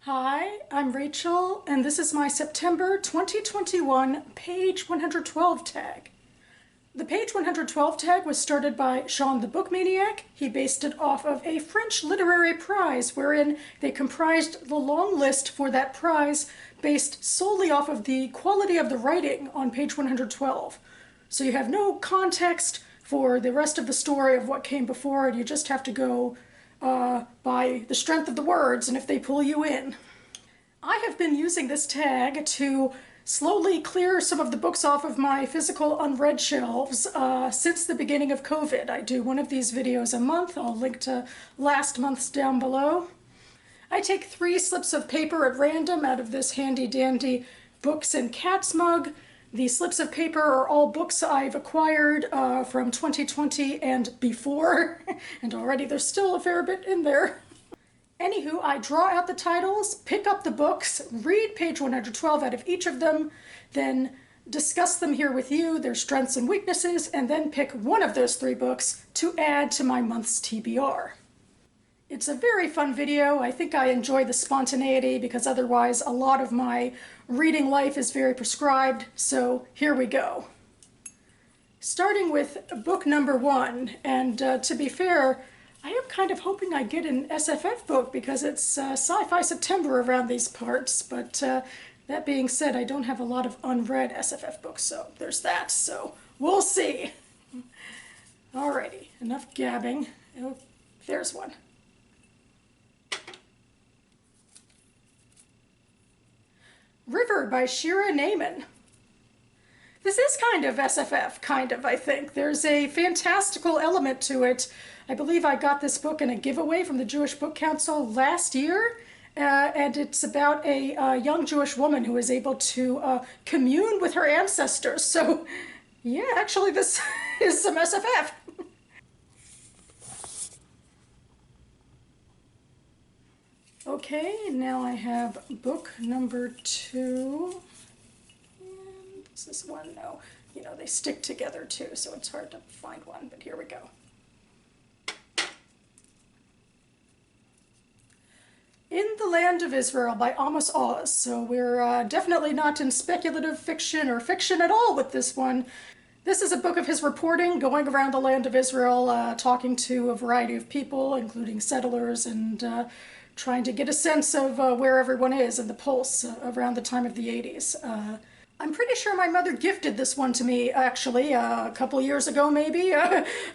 Hi, I'm Rachel, and this is my September 2021 page 112 tag. The page 112 tag was started by Sean the Book Maniac. He based it off of a French literary prize wherein they comprised the long list for that prize based solely off of the quality of the writing on page 112. So you have no context for the rest of the story of what came before it. You just have to go by the strength of the words and if they pull you in. I have been using this tag to slowly clear some of the books off of my physical unread shelves since the beginning of COVID. I do one of these videos a month. I'll link to last month's down below. I take 3 slips of paper at random out of this handy dandy Books and Cats mug. The slips of paper are all books I've acquired from 2020 and before, and already there's still a fair bit in there. Anywho, I draw out the titles, pick up the books, read page 112 out of each of them, then discuss them here with you, their strengths and weaknesses, and then pick one of those 3 books to add to my month's TBR. It's a very fun video. I think I enjoy the spontaneity because otherwise a lot of my reading life is very prescribed, so here we go. Starting with book number 1, and to be fair, I am kind of hoping I get an SFF book because it's Sci-Fi September around these parts, but that being said, I don't have a lot of unread SFF books, so there's that, so we'll see. Alrighty, enough gabbing. Oh, there's one. River by Shira Naiman. This is kind of SFF, I think. There's a fantastical element to it. I believe I got this book in a giveaway from the Jewish Book Council last year, and it's about a young Jewish woman who is able to commune with her ancestors. So, yeah, actually this is some SFF. Okay, now I have book number 2. And is this one? No. You know, they stick together too, so it's hard to find one, but here we go. In the Land of Israel by Amos Oz. So we're definitely not in speculative fiction or fiction at all with this one. This is a book of his reporting, going around the Land of Israel, talking to a variety of people, including settlers, and trying to get a sense of where everyone is and the pulse around the time of the 80s. I'm pretty sure my mother gifted this one to me, actually, a couple years ago, maybe,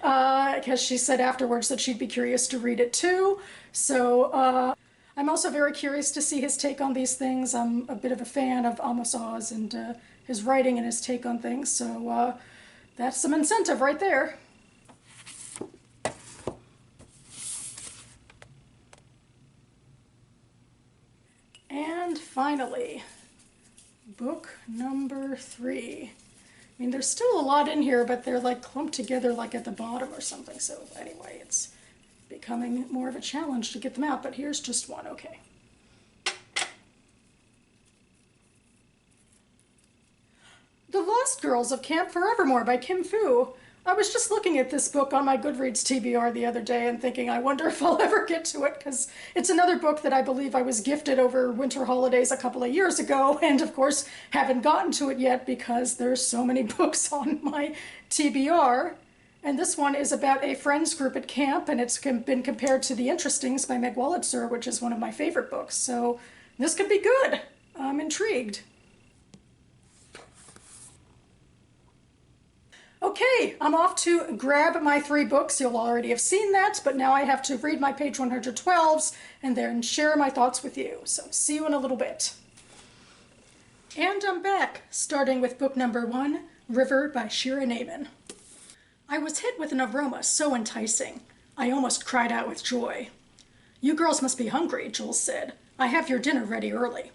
because she said afterwards that she'd be curious to read it too. So I'm also very curious to see his take on these things. I'm a bit of a fan of Amos Oz and his writing and his take on things, so that's some incentive right there. And finally, book number 3. I mean, there's still a lot in here, but they're like clumped together like at the bottom or something. So anyway, it's becoming more of a challenge to get them out, but here's just one, okay. The Lost Girls of Camp Forevermore by Kim Fu. I was just looking at this book on my Goodreads TBR the other day and thinking, I wonder if I'll ever get to it, because it's another book that I believe I was gifted over winter holidays a couple of years ago, and of course haven't gotten to it yet because there's so many books on my TBR. And this one is about a friends group at camp, and it's been compared to The Interestings by Meg Wolitzer, which is one of my favorite books, so this could be good. I'm intrigued. Okay, I'm off to grab my 3 books. You'll already have seen that, but now I have to read my page 112s and then share my thoughts with you. So see you in a little bit. And I'm back, starting with book number 1, River by Shira Naiman. I was hit with an aroma so enticing. I almost cried out with joy. "You girls must be hungry," Jules said. "I have your dinner ready early."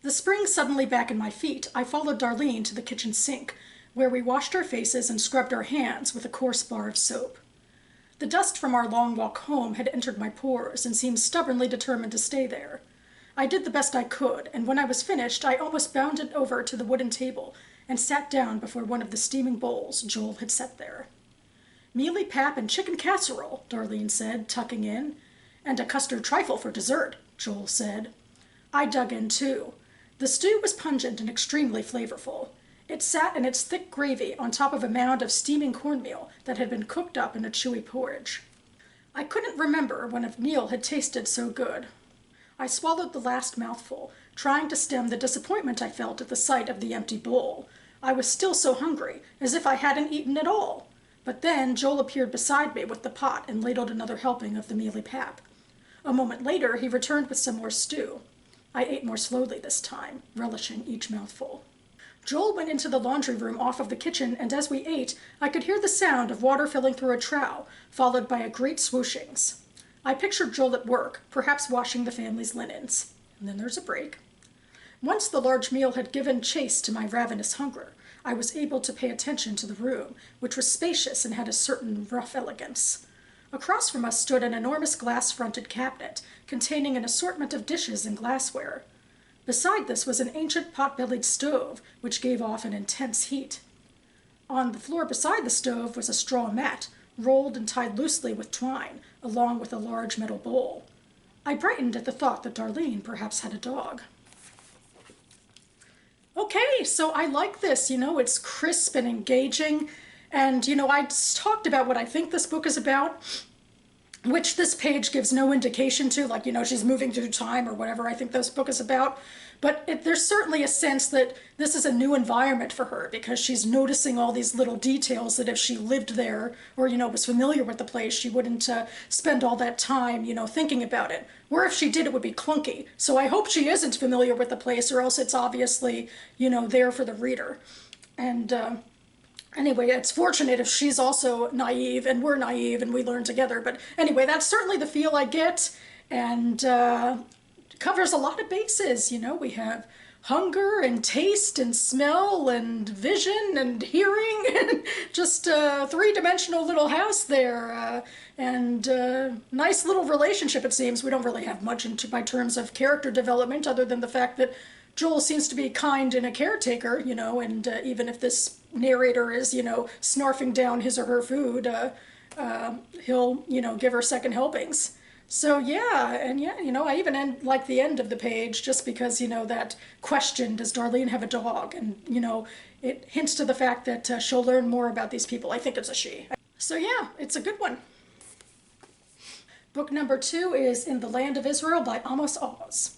The spring suddenly back in my feet, I followed Darlene to the kitchen sink, where we washed our faces and scrubbed our hands with a coarse bar of soap. The dust from our long walk home had entered my pores and seemed stubbornly determined to stay there. I did the best I could, and when I was finished, I almost bounded over to the wooden table and sat down before one of the steaming bowls Joel had set there. "Mealy pap and chicken casserole," Darlene said, tucking in. "And a custard trifle for dessert," Joel said. I dug in too. The stew was pungent and extremely flavorful. It sat in its thick gravy on top of a mound of steaming cornmeal that had been cooked up in a chewy porridge. I couldn't remember when a meal had tasted so good. I swallowed the last mouthful, trying to stem the disappointment I felt at the sight of the empty bowl. I was still so hungry, as if I hadn't eaten at all. But then Joel appeared beside me with the pot and ladled another helping of the mealy pap. A moment later, he returned with some more stew. I ate more slowly this time, relishing each mouthful. Joel went into the laundry room off of the kitchen, and as we ate, I could hear the sound of water filling through a trough, followed by a great swooshings. I pictured Joel at work, perhaps washing the family's linens. And then there's a break. Once the large meal had given chase to my ravenous hunger, I was able to pay attention to the room, which was spacious and had a certain rough elegance. Across from us stood an enormous glass-fronted cabinet containing an assortment of dishes and glassware. Beside this was an ancient pot-bellied stove, which gave off an intense heat. On the floor beside the stove was a straw mat, rolled and tied loosely with twine, along with a large metal bowl. I brightened at the thought that Darlene perhaps had a dog. Okay, so I like this, it's crisp and engaging. And, I talked about what I think this book is about, which this page gives no indication to, like, she's moving through time or whatever I think this book is about. But there's certainly a sense that this is a new environment for her because she's noticing all these little details that if she lived there or, was familiar with the place, she wouldn't spend all that time, thinking about it. Or if she did, it would be clunky. So I hope she isn't familiar with the place or else it's obviously, there for the reader. And anyway, it's fortunate if she's also naive and we're naive and we learn together. But anyway, that's certainly the feel I get. And covers a lot of bases. We have hunger and taste and smell and vision and hearing and just a three-dimensional little house there and nice little relationship, it seems. We don't really have much by terms of character development other than the fact that Joel seems to be kind and a caretaker, and even if this narrator is, snarfing down his or her food, he'll, give her second helpings. So yeah, and yeah, I even like the end of the page just because, that question, does Darlene have a dog? And, it hints to the fact that she'll learn more about these people. I think it's a she. So yeah, it's a good one. Book number 2 is In the Land of Israel by Amos Oz.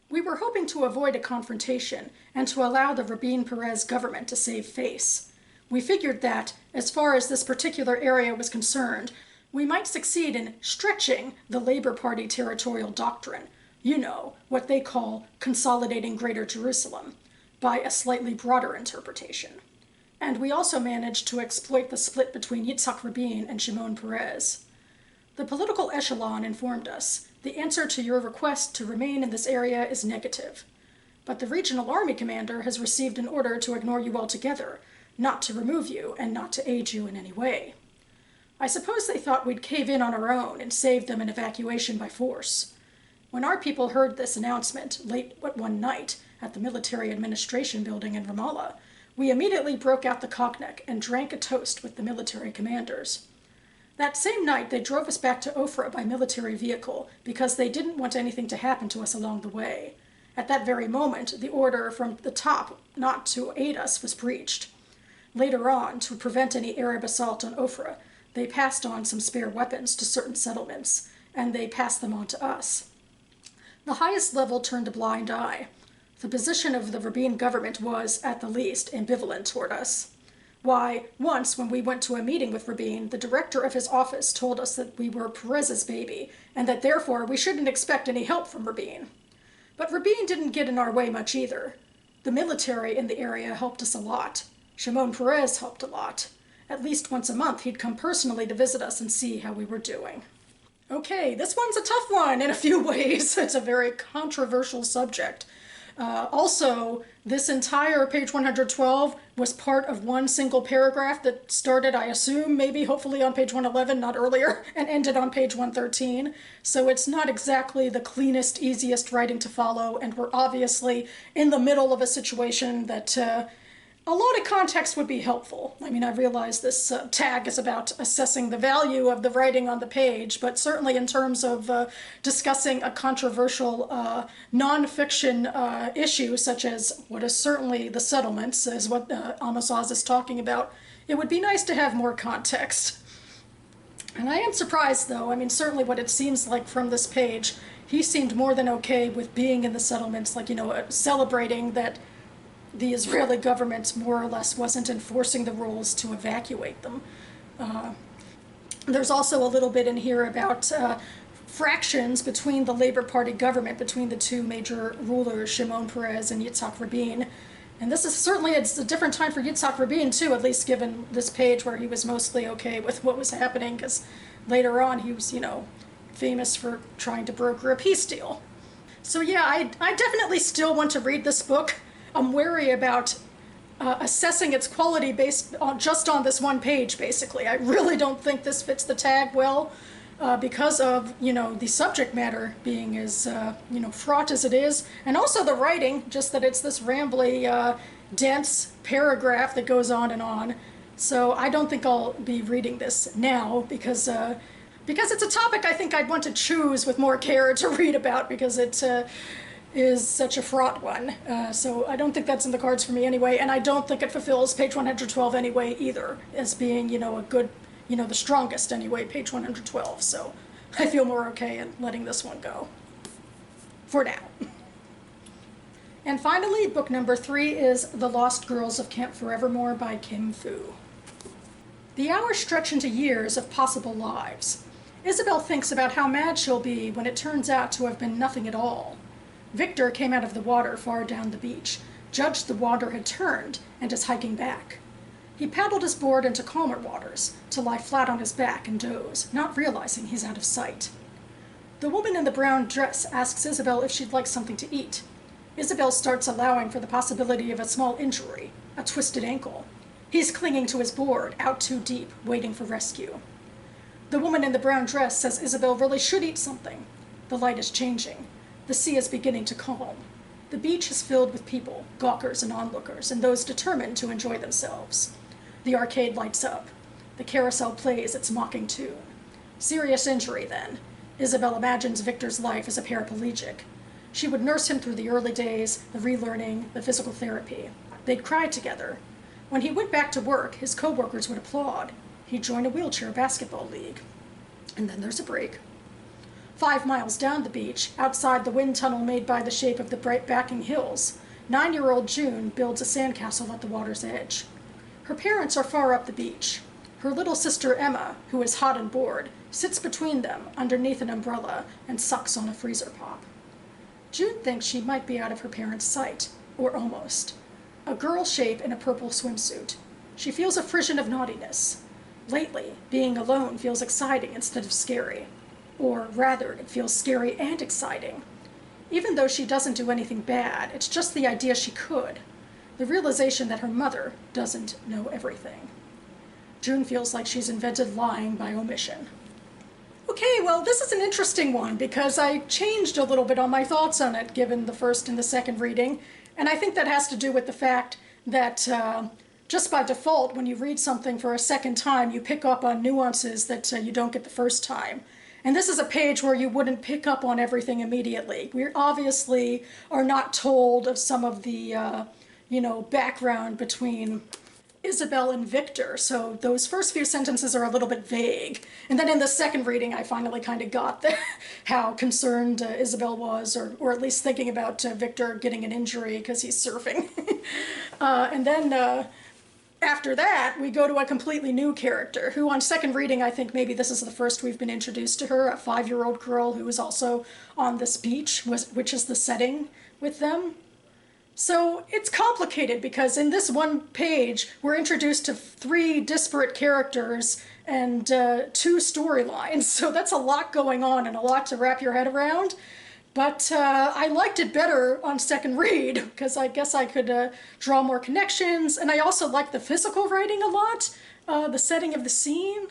We were hoping to avoid a confrontation and to allow the Rabin Perez government to save face. We figured that, as far as this particular area was concerned, we might succeed in stretching the Labor Party territorial doctrine, what they call consolidating Greater Jerusalem, by a slightly broader interpretation. And we also managed to exploit the split between Yitzhak Rabin and Shimon Peres. The political echelon informed us, the answer to your request to remain in this area is negative. But the regional army commander has received an order to ignore you altogether, not to remove you and not to aid you in any way. I suppose they thought we'd cave in on our own and save them an evacuation by force. When our people heard this announcement late one night at the military administration building in Ramallah, we immediately broke out the cognac and drank a toast with the military commanders. That same night, they drove us back to Ofra by military vehicle because they didn't want anything to happen to us along the way. At that very moment, the order from the top not to aid us was breached. Later on, to prevent any Arab assault on Ofra, they passed on some spare weapons to certain settlements, and they passed them on to us. The highest level turned a blind eye. The position of the Rabin government was, at the least, ambivalent toward us. Why, once when we went to a meeting with Rabin, the director of his office told us that we were Perez's baby, and that therefore we shouldn't expect any help from Rabin. But Rabin didn't get in our way much either. The military in the area helped us a lot. Shimon Peres helped a lot. At least once a month, he'd come personally to visit us and see how we were doing. Okay, this one's a tough one in a few ways. It's a very controversial subject. Also, this entire page 112 was part of one single paragraph that started, I assume, maybe, hopefully on page 111, not earlier, and ended on page 113. So it's not exactly the cleanest, easiest writing to follow, and we're obviously in the middle of a situation that A lot of context would be helpful. I mean, I realize this tag is about assessing the value of the writing on the page, but certainly in terms of discussing a controversial nonfiction issue, such as what is certainly the settlements, is what Amos Oz is talking about, it would be nice to have more context. And I am surprised, though. I mean, certainly what it seems like from this page, he seemed more than okay with being in the settlements, like, celebrating that the Israeli government more or less wasn't enforcing the rules to evacuate them. There's also a little bit in here about fractions between the Labor Party government, between the two major rulers, Shimon Peres and Yitzhak Rabin. And this is certainly, it's a different time for Yitzhak Rabin too, at least given this page where he was mostly okay with what was happening, because later on he was, famous for trying to broker a peace deal. So yeah, I definitely still want to read this book. I'm wary about assessing its quality based on just on this one page, basically. I really don't think this fits the tag well because of, the subject matter being as, fraught as it is. And also the writing, just that it's this rambly, dense paragraph that goes on and on. So I don't think I'll be reading this now because it's a topic I think I'd want to choose with more care to read about, because it is such a fraught one. So I don't think that's in the cards for me anyway, and I don't think it fulfills page 112 anyway either, as being, a good, the strongest anyway, page 112. So I feel more okay in letting this one go. For now. And finally, book number 3 is The Lost Girls of Camp Forevermore by Kim Fu. The hours stretch into years of possible lives. Isabel thinks about how mad she'll be when it turns out to have been nothing at all. Victor came out of the water far down the beach, judged the water had turned, and is hiking back. He paddled his board into calmer waters, to lie flat on his back and doze, not realizing he's out of sight. The woman in the brown dress asks Isabel if she'd like something to eat. Isabel starts allowing for the possibility of a small injury, a twisted ankle. He's clinging to his board, out too deep, waiting for rescue. The woman in the brown dress says Isabel really should eat something. The light is changing. The sea is beginning to calm. The beach is filled with people, gawkers and onlookers, and those determined to enjoy themselves. The arcade lights up. The carousel plays its mocking tune. Serious injury, then. Isabel imagines Victor's life as a paraplegic. She would nurse him through the early days, the relearning, the physical therapy. They'd cry together. When he went back to work, his co-workers would applaud. He'd join a wheelchair basketball league. And then there's a break. 5 miles down the beach, outside the wind tunnel made by the shape of the bright backing hills, 9-year-old June builds a sandcastle at the water's edge. Her parents are far up the beach. Her little sister Emma, who is hot and bored, sits between them underneath an umbrella and sucks on a freezer pop. June thinks she might be out of her parents' sight, or almost. A girl shape in a purple swimsuit. She feels a frisson of naughtiness. Lately, being alone feels exciting instead of scary. Or rather, it feels scary and exciting. Even though she doesn't do anything bad, it's just the idea she could. The realization that her mother doesn't know everything. June feels like she's invented lying by omission. Okay, well, this is an interesting one because I changed a little bit on my thoughts on it given the first and the second reading, and I think that has to do with the fact that just by default, when you read something for a second time, you pick up on nuances that you don't get the first time. And this is a page where you wouldn't pick up on everything immediately. We obviously are not told of some of the, background between Isabel and Victor, so those first few sentences are a little bit vague. And then in the second reading, I finally kind of got how concerned Isabel was, or at least thinking about Victor getting an injury because he's surfing. And then after that, we go to a completely new character, who on second reading, I think maybe this is the first we've been introduced to her, a 5-year-old girl who is also on this beach, which is the setting with them. So it's complicated because in this one page, we're introduced to 3 disparate characters and 2 storylines. So that's a lot going on and a lot to wrap your head around. But I liked it better on second read because I guess I could draw more connections. And I also like the physical writing a lot, the setting of the scene.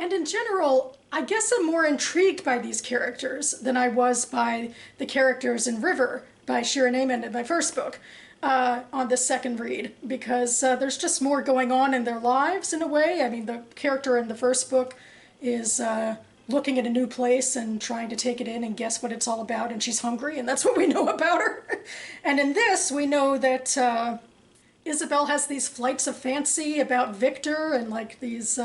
And in general, I guess I'm more intrigued by these characters than I was by the characters in River by Shira Naiman in my first book on this second read, because there's just more going on in their lives in a way. I mean, the character in the first book is looking at a new place and trying to take it in and guess what it's all about, and she's hungry, and that's what we know about her. And in this, we know that Isabel has these flights of fancy about Victor and like these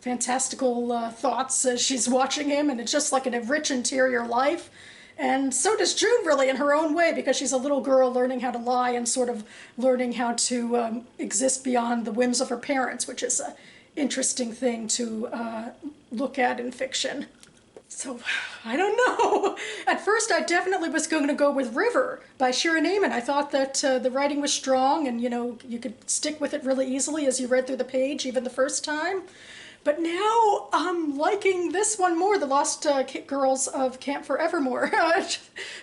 fantastical thoughts as she's watching him, and it's just like a rich interior life. And so does June, really, in her own way, because she's a little girl learning how to lie and sort of learning how to exist beyond the whims of her parents, which is an interesting thing to look at in fiction. So, I don't know. At first, I definitely was going to go with River by Shira Naiman. I thought that the writing was strong and, you know, you could stick with it really easily as you read through the page, even the first time. But now I'm liking this one more, The Lost Girls of Camp Forevermore,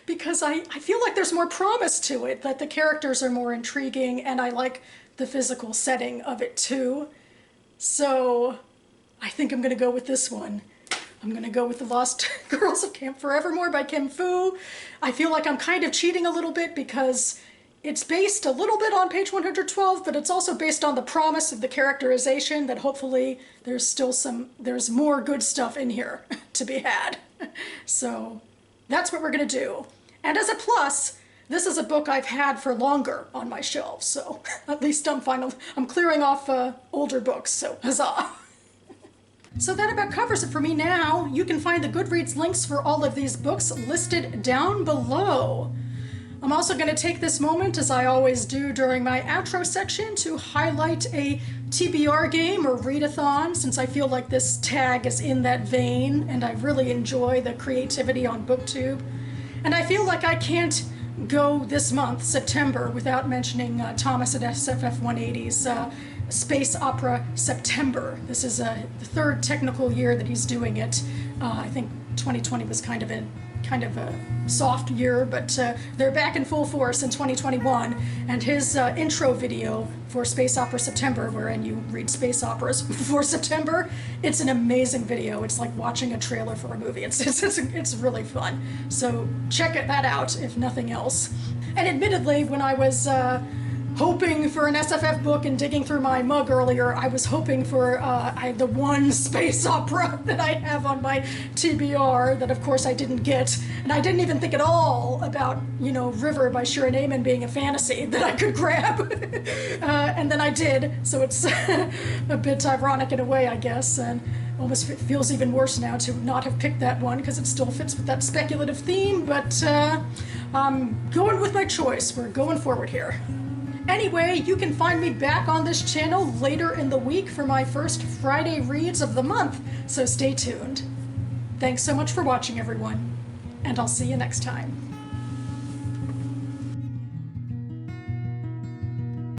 because I feel like there's more promise to it, that the characters are more intriguing, and I like the physical setting of it too. So I think I'm going to go with this one. I'm going to go with The Lost Girls of Camp Forevermore by Kim Fu. I feel like I'm kind of cheating a little bit because it's based a little bit on page 112, but it's also based on the promise of the characterization that hopefully there's more good stuff in here to be had. So that's what we're going to do. And as a plus, this is a book I've had for longer on my shelves, so at least I'm clearing off older books, so huzzah. So that about covers it for me now. You can find the Goodreads links for all of these books listed down below. I'm also going to take this moment, as I always do during my outro section, to highlight a TBR game or readathon, since I feel like this tag is in that vein, and I really enjoy the creativity on BookTube. And I feel like I can't go this month, September, without mentioning Thomas at SFF 180's Space Opera September. This is the third technical year that he's doing it. I think 2020 was kind of a soft year, but they're back in full force in 2021. And his intro video for Space Opera September, wherein you read space operas for September, it's an amazing video. It's like watching a trailer for a movie. It's really fun. So check that out, if nothing else. And admittedly, when I was hoping for an SFF book and digging through my mug earlier, I was hoping for the one space opera that I have on my TBR that of course I didn't get. And I didn't even think at all about, you know, River by Shira Naiman being a fantasy that I could grab. And then I did, so it's a bit ironic in a way, I guess, and almost feels even worse now to not have picked that one because it still fits with that speculative theme, but I'm going with my choice. We're going forward here. Anyway, you can find me back on this channel later in the week for my first Friday reads of the month, so stay tuned. Thanks so much for watching, everyone, and I'll see you next time.